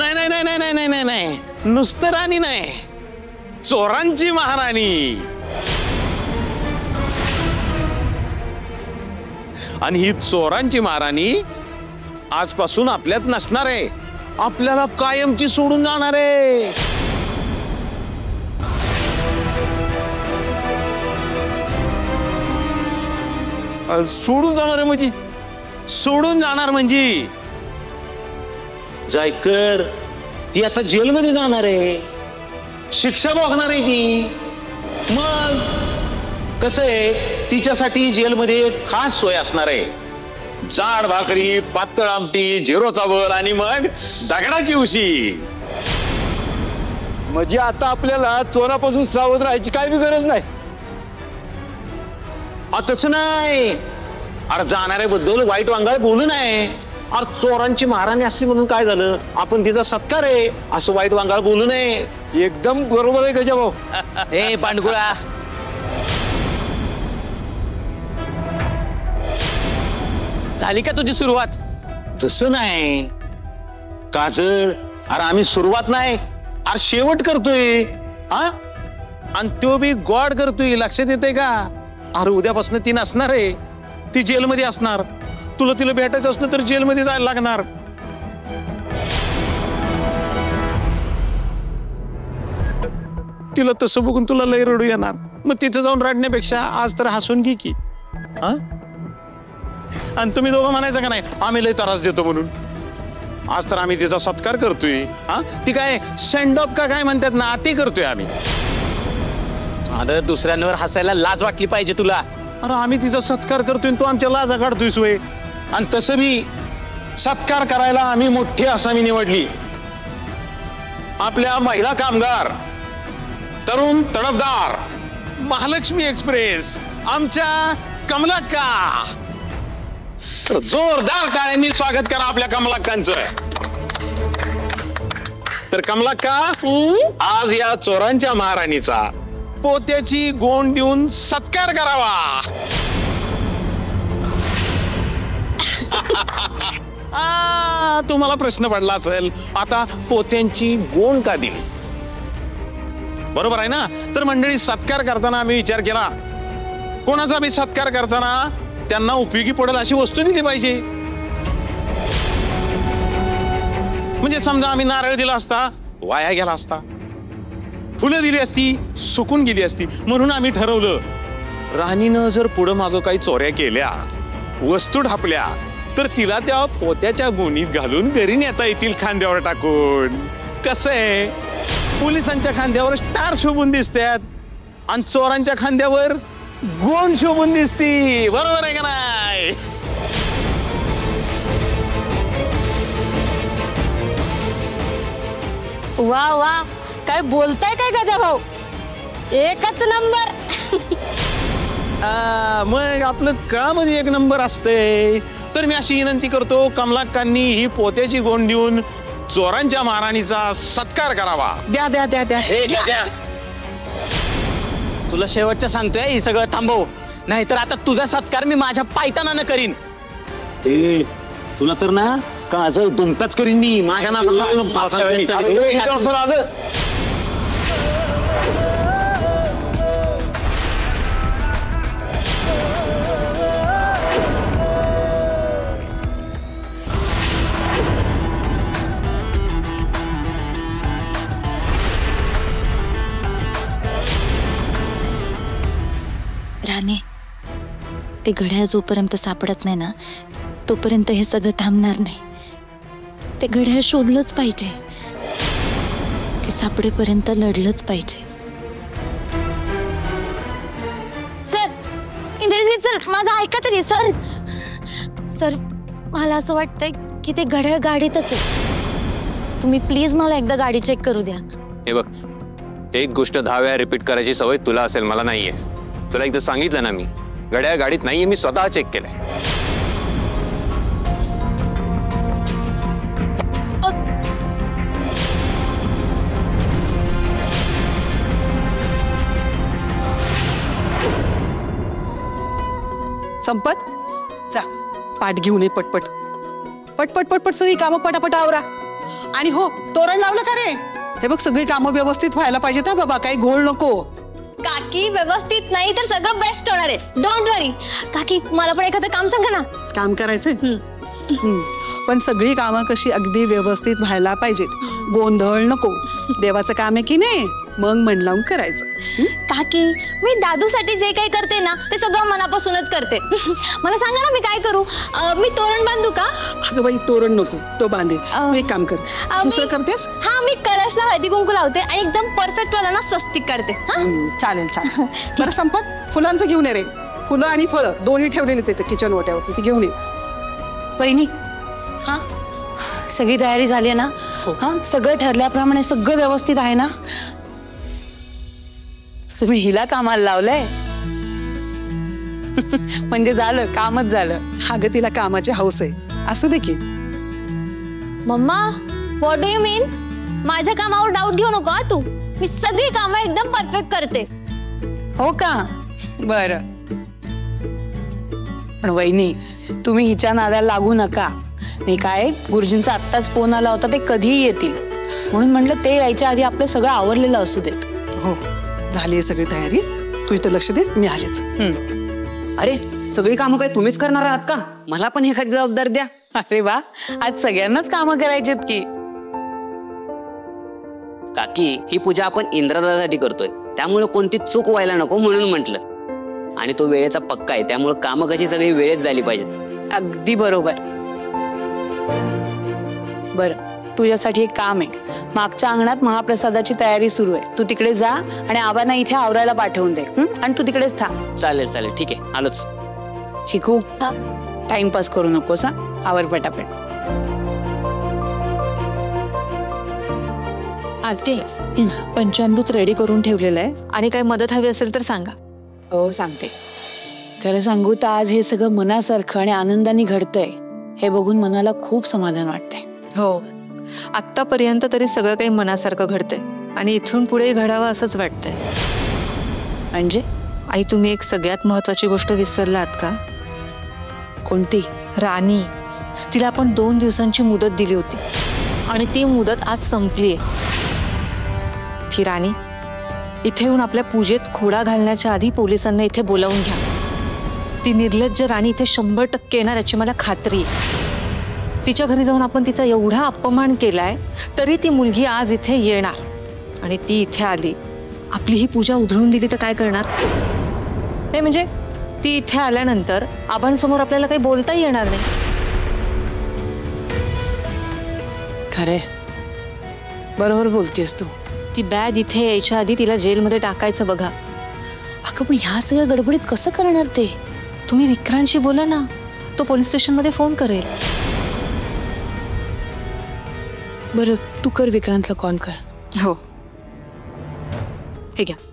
नाही नाही नाही नाही नाही नाही नाही, नुसतं राणी नाही, चोरांची महाराणी. आणि ही चोरांची महाराणी आजपासून आपल्यात नसणार आहे, आपल्याला कायमची सोडून जाणार आहे. सोडून जाणार आहे म्हणजे? सोडून जाणार म्हणजे जायकर ती आता जेलमध्ये जाणार आहे, शिक्षा भोगणार आहे ती. मग कसं आहे, तिच्यासाठी जेलमध्ये एक खास सोय असणार आहे. जाड भाकरी, पातळ आमटी, झिरो चावल आणि मग दगडाची उशी. म्हणजे आता आपल्याला चोरापासून सावध राहायची काय बी गरज नाही. तसं नाही, अरे जाणाऱ्याबद्दल वाईट वांगाळ बोलू नये. अरे चोरांची महाराणी असते म्हणून काय झालं, आपण तिचा सत्कार आहे असं वाईट वांगाळ बोलू नये. एकदम बरोबर आहे गजाभाऊ. ए पांडुळा, झाली का तुझी सुरुवात? तसं नाही काजळ, अरे आम्ही सुरुवात नाही, अरे शेवट करतोय. हा, आणि तो बी गॉड करतोय, लक्षात येते का? अरे उद्यापासून ती नसणार आहे, ती जेलमध्ये असणार. तुला तिला भेटायचं असलं तर जेलमध्ये जायला लागणार. तिला तसं बघून तुला लय रडू येणार. मग तिथं जाऊन रडण्यापेक्षा आज तर हसून घे की. हा, आणि तुम्ही दोघं म्हणायचं का नाही आम्ही लय त्रास देतो म्हणून? आज तर आम्ही तिचा सत्कार करतोय. हा, ती काय सेंड ऑफ का काय म्हणतात ना, ते करतोय आम्ही. अरे दुसऱ्यांवर हसायला लाज वाटली पाहिजे तुला. अरे आम्ही तिचा सत्कार करतोय, तू आमच्या लाजा काढतोय सोय. आणि तसं बी सत्कार करायला आम्ही मोठी आसामी निवडली. आपल्या महिला कामगार, तरुण तडफदार, महालक्ष्मी एक्सप्रेस, आमच्या कमलाक्का. तर जोरदार टाळ्यांनी स्वागत करा आपल्या कमलाक्कांचं. तर कमलाक्का, आज या चोरांच्या महाराणीचा पोत्याची गोंड देऊन सत्कार करावा. तुम्हाला प्रश्न पडला असेल आता पोत्यांची गोंड का दिली? बरोबर आहे ना? तर मंडळी, सत्कार करताना आम्ही विचार केला, कोणाचा बी सत्कार करताना त्यांना उपयोगी पडेल अशी वस्तू दिली पाहिजे. म्हणजे समजा आम्ही नारळ दिला असता, वाया गेला असता. फुलं दिली असती, सुकून गेली असती. म्हणून आम्ही ठरवलं, राणीनं जर पुढं मागं काही चोऱ्या केल्या, वस्तू ढापल्या, तर तिला त्या पोत्याच्या गोणीत घालून घरी नेता येतील खांद्यावर टाकून. कसं आहे, पोलिसांच्या खांद्यावर स्टार शोभून दिसतात आणि चोरांच्या खांद्यावर गोंड शोभून दिसती. बरोबर आहे का नाही? वा वा, काय बोलताय काय गजाभाऊ, एकच नंबर. मग आपलं कामच एक नंबर असतंय. तर मी अशी विनंती करतो, कमलाक्कांनी ही पोत्याची गोंड देऊन चोरांच्या महाराणीचा सत्कार करावा. द्या द्या द्या द्या. हे द्या. तुला शेवटचं सांगतोय, हे सगळं थांबव, नाहीतर आता तुझा सत्कार मी माझ्या पायतानानं करीन. तुला तर ना काजळ दुमताच करीन मी माझ्या नावाला. राणे, ते घड्याळ जोपर्यंत सापडत नाही ना, तोपर्यंत हे सगळं थांबणार नाही. ते घड्याळ शोधलंच पाहिजे, ते सापडेपर्यंत लढलंच पाहिजे. सर, इंद्रजित सर, माझं ऐका तरी. सर सर, मला असं वाटतंय की ते घड्याळ गाडीतच आहे. तुम्ही प्लीज मला एकदा गाडी चेक करू द्या. हे बघ, एक गोष्ट 10 वेळा रिपीट करायची सवय तुला असेल, मला नाहीये. तुला एकदा सांगितलं ना मी, घड्याळ गाडीत नाहीये, मी स्वतः चेक केलंय. संपत, जा पाठ घेऊन ये पटपट पटपट पटपट, सगळी कामं पटापट आवरा. आणि हो, तोरण लावलं का रे? हे बघ, सगळी कामं व्यवस्थित व्हायला पाहिजेत हा बाबा, काही घोळ नको. काकी व्यवस्थित नाही तर सगळं बेस्ट होणार आहे. डोंट वरी. काकी मला पण एखादं काम सांगा ना. काम करायचंय. पण सगळी कामं कशी अगदी व्यवस्थित व्हायला पाहिजेत, गोंधळ नको. देवाचं काम आहे की नाही, मग मन लावून करायचं. काकी मी दादूसाठी जे काही करते ना ते सगळं मनापासूनच करते. मला सांगा ना मी काय करू. मी तोरण बांधू का? अगं बाई, तोरण नको, तो बांधे. तू एक काम कर, दुसरं करतेस? हा, मी कलशला हळदी कुंकू लावते आणि एकदम परफेक्ट वाला ना स्वस्तिक काढते. चालेल चालेल. बरं संपत, फुलांचं घेऊन ये रे. फुलं आणि फळं दोन्ही ठेवलेले तिथे किचन ओट्यावरती, ती घेऊन ये. वहिनी, हा सगळी तयारी झाली आहे ना? हा, सगळं ठरल्याप्रमाणे सगळं व्यवस्थित आहे ना? तुम्ही हिला कामाला लावलंय म्हणजे झालं, कामच झालं. अगं तिला कामाची हौस आहे, असू दे की. मम्मा, व्हॉट डू यू मीन? माझ्या कामावर डाऊट घेऊ नको तू. मी सगळी कामं एकदम परफेक्ट करते. हो का? बरं. पण वहिनी, तुम्ही हिच्या नादाला लागू नका. नाही काय, गुरुजींचा आत्ताच फोन आला होता, ते कधीही येतील म्हणून म्हटलं ते यायच्या आधी आपलं सगळं आवरलेलं असू देत. हो, झाली आहे सगळी तयारी. तू इथं लक्ष दे, मी आलेच. अरे, सगळी कामं काय तुम्हीच करणार आहात का? मला पण एखादी जबाबदारी द्या. अरे वा, आज सगळ्यांनाच कामं करायची की. काकी, ही पूजा आपण इंद्रदासाठी करतोय, त्यामुळे कोणती चूक व्हायला नको म्हणून म्हटलं. आणि तो वेळेचा पक्का आहे, त्यामुळे कामं कशी सगळी वेळेत झाली पाहिजेत. अगदी बरोबर. बरं, तुझ्यासाठी एक काम आहे. मागच्या अंगणात महाप्रसादाची तयारी सुरू आहे. तू तिकडे जा आणि आबांना इथे आवरायला पाठवून दे. आणि तू तिकडेच थांब. चालेल चालेल, ठीक आहे, आलोच. चिकू, टाइमपास करू नकोस हा, आवर पटापट. आते, पंचामृत रेडी करून ठेवलेलं आहे आणि काही मदत हवी असेल तर सांगा. हो, सांगते. खरं सांगू तर आज हे सगळं मनासारखं आणि आनंदाने घडतंय हे बघून मनाला खूप समाधान वाटतंय. हो, आत्तापर्यंत तरी सगळं काही मनासारखं घडतंय आणि इथून पुढे घडावं असंच वाटतंय. म्हणजे आई, तुम्ही एक सगळ्यात महत्वाची गोष्ट विसरलात का? कोणती? राणी. तिला आपण 2 दिवसांची मुदत दिली होती आणि ती मुदत आज संपलीये. ती राणी इथे येऊन आपल्या पूजेत खोडा घालण्याच्या आधी पोलिसांना इथे बोलावून घ्या. ती निर्लज्ज राणी इथे 100% येणार याची मला खात्री आहे. तिच्या घरी जाऊन आपण तिचा एवढा अपमान केलाय तरी ती मुलगी आज इथे येणार. आणि ती इथे आली, आपली ही पूजा उधळून दिली तर काय करणार? नाही म्हणजे ती इथे आल्यानंतर आबांसमोर आपल्याला काही बोलताही येणार नाही. खरे, बरोबर बोलतेस तू. ती बॅग इथे यायच्या आधी तिला जेलमध्ये टाकायचं बघा. अगं, पण ह्या सगळ्या गडबडीत कसं करणार ते? तुम्ही विक्रांतशी बोला ना, तो पोलीस स्टेशनमध्ये फोन करेल. बरं, तू कर, विक्रांतला कॉल कर. हो, ठीक आहे.